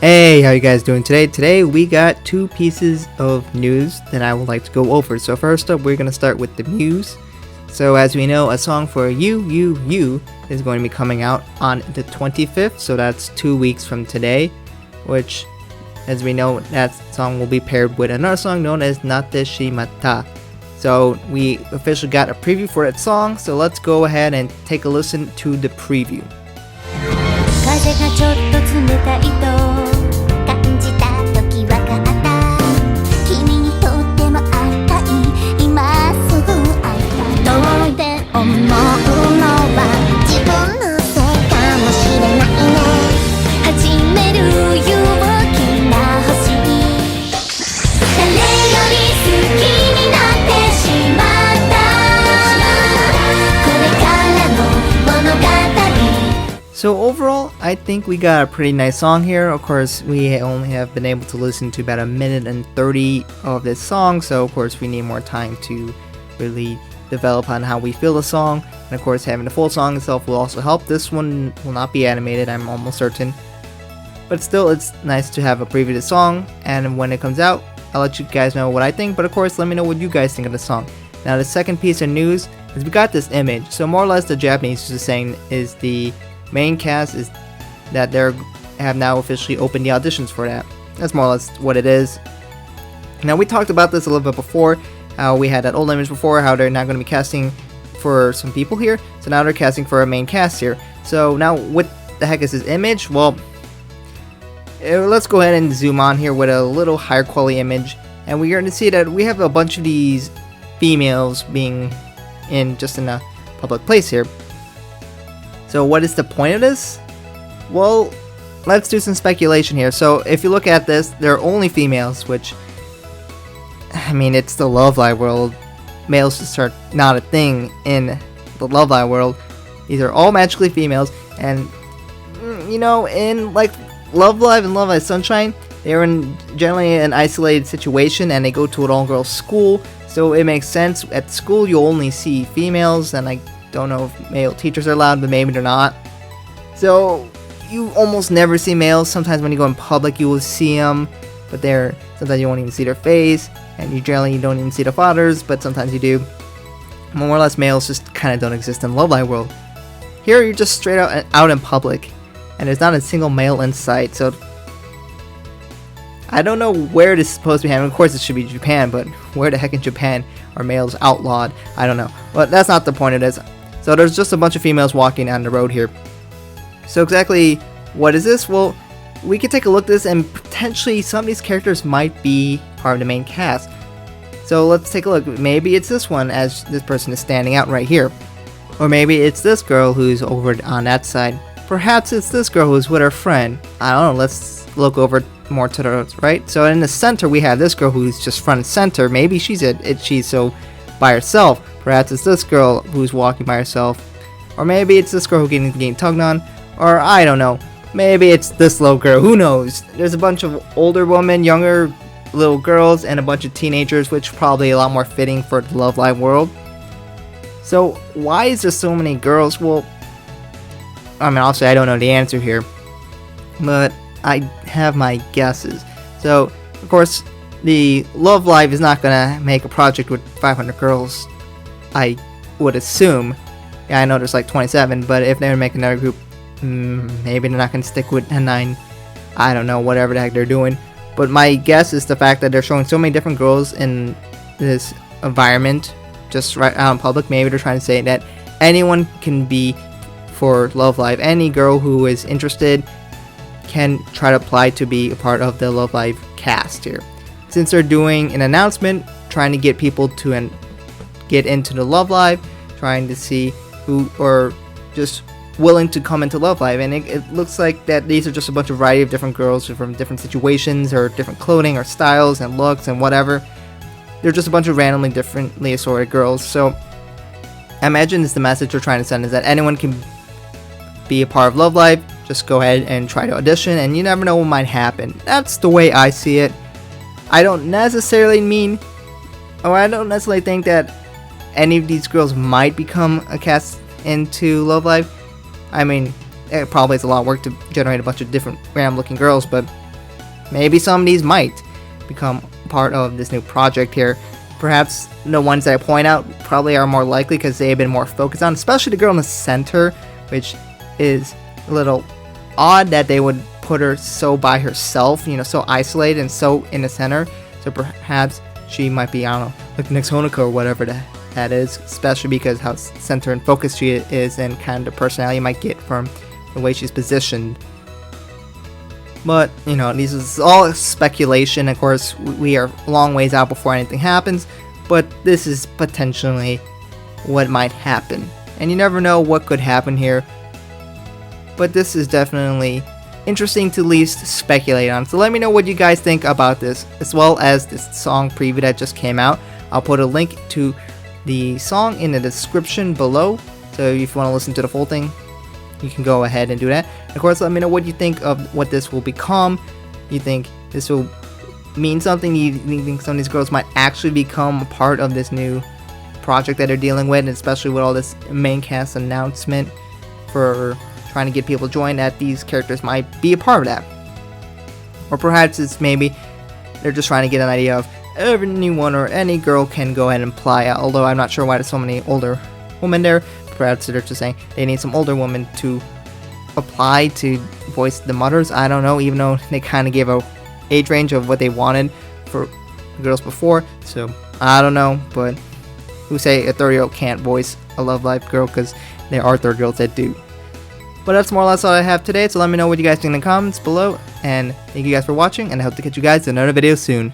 Hey, how you guys doing today? Today we got two pieces of news that I would like to go over. So first up, we're going to start with the news. So as we know, a song for You is going to be coming out on the 25th. So that's 2 weeks from today, which as we know, that song will be paired with another song known as Natte Shimatta. So we officially got a preview for that song. So let's go ahead and take a listen to the preview. 風がちょっと冷たいと感じた時はあった君にとってもあったい今すぐ会いたいって思うのは自分のせいかもしれないね始める勇気が欲しい誰より好きになってしまったこれからの物語So overall, I think we got a pretty nice song here. Of course, we only have been able to listen to about 1:30 of this song, so of course we need more time to really develop on how we feel the song. And of course, having the full song itself will also help. This one will not be animated, I'm almost certain. But still, it's nice to have a preview of the song, and when it comes out, I'll let you guys know what I think, but of course, let me know what you guys think of the song. Now, the second piece of news is we got this image. So more or less, the Japanese is saying is the main cast is that they have now officially opened the auditions for that. That's more or less what it is. Now we talked about this a little bit before, how we had that old image before, how they're not going to be casting for some people here, so now they're casting for a main cast here. So now what the heck is this image? Well, let's go ahead and zoom on here with a little higher quality image, and we're going to see that we have a bunch of these females being in a public place here. So what is the point of this? Well, let's do some speculation here. So if you look at this, they're only females, which, I mean, it's the Love Live world. Males just are not a thing in the Love Live world. These are all magically females, and you know, in like Love Live and Love Live Sunshine, they're in generally an isolated situation, and they go to an all-girls school, so it makes sense. At school, you'll only see females, and don't know if male teachers are allowed, but maybe they're not. So you almost never see males. Sometimes when you go in public, you will see them, but sometimes you won't even see their face, and you don't even see the fathers, but sometimes you do. More or less, males just kind of don't exist in Love Live world. Here, you're just straight out in public, and there's not a single male in sight. So I don't know where this is supposed to be happening. Of course, it should be Japan, but where the heck in Japan are males outlawed? I don't know. But that's not the point of this. So there's just a bunch of females walking on the road here. So exactly what is this? Well, we could take a look at this, and potentially some of these characters might be part of the main cast. So let's take a look. Maybe it's this one, as this person is standing out right here. Or maybe it's this girl who's over on that side. Perhaps it's this girl who's with her friend. I don't know. Let's look over more to the right. So in the center, we have this girl who's just front and center. Maybe she's so by herself. Perhaps it's this girl who's walking by herself. Or maybe it's this girl who's getting tugged on. Or I don't know. Maybe it's this little girl. Who knows? There's a bunch of older women, younger little girls, and a bunch of teenagers, which probably a lot more fitting for the Love Live world. So why is there so many girls? Well, I mean, obviously I don't know the answer here, but I have my guesses. So of course, the Love Live is not gonna make a project with 500 girls, I would assume. Yeah, I know there's like 27, but if they're making another group, maybe they're not gonna stick with a 9. I don't know, whatever the heck they're doing. But my guess is the fact that they're showing so many different girls in this environment, just right out in public. Maybe they're trying to say that anyone can be for Love Live. Any girl who is interested can try to apply to be a part of the Love Live cast here. Since they're doing an announcement, trying to get people to get into the Love Live, trying to see who are just willing to come into Love Live, and it looks like that these are just a bunch of variety of different girls from different situations or different clothing or styles and looks and whatever. They're just a bunch of randomly differently assorted girls. So I imagine the message they're trying to send is that anyone can be a part of Love Live. Just go ahead and try to audition, and you never know what might happen. That's the way I see it. I don't necessarily think that any of these girls might become a cast into Love Live. I mean, it probably is a lot of work to generate a bunch of different random looking girls, but maybe some of these might become part of this new project here. Perhaps the ones that I point out probably are more likely because they have been more focused on, especially the girl in the center, which is a little odd that they would put her so by herself, so isolated and so in the center. So perhaps she might be, I don't know, like the next Honoka or whatever that is, especially because how center and focused she is and kind of the personality you might get from the way she's positioned. But, this is all speculation. Of course, we are a long ways out before anything happens, but this is potentially what might happen. And you never know what could happen here. But this is definitely interesting to at least speculate on. So let me know what you guys think about this, as well as this song preview that just came out. I'll put a link to the song in the description below. So if you want to listen to the full thing, you can go ahead and do that. Of course, let me know what you think of what this will become. You think this will mean something? You think some of these girls might actually become a part of this new project that they're dealing with, and especially with all this main cast announcement for trying to get people joined, that these characters might be a part of that? Or perhaps it's maybe they're just trying to get an idea of anyone or any girl can go ahead and apply, although I'm not sure why there's so many older women there. Perhaps they're just saying they need some older women to apply to voice the mothers. I don't know, even though they kind of gave a age range of what they wanted for girls before. So I don't know, but who say a 30-year-old can't voice a Love Live girl, because there are 30-year-olds that do. But that's more or less all I have today, so let me know what you guys think in the comments below, and thank you guys for watching, and I hope to catch you guys in another video soon.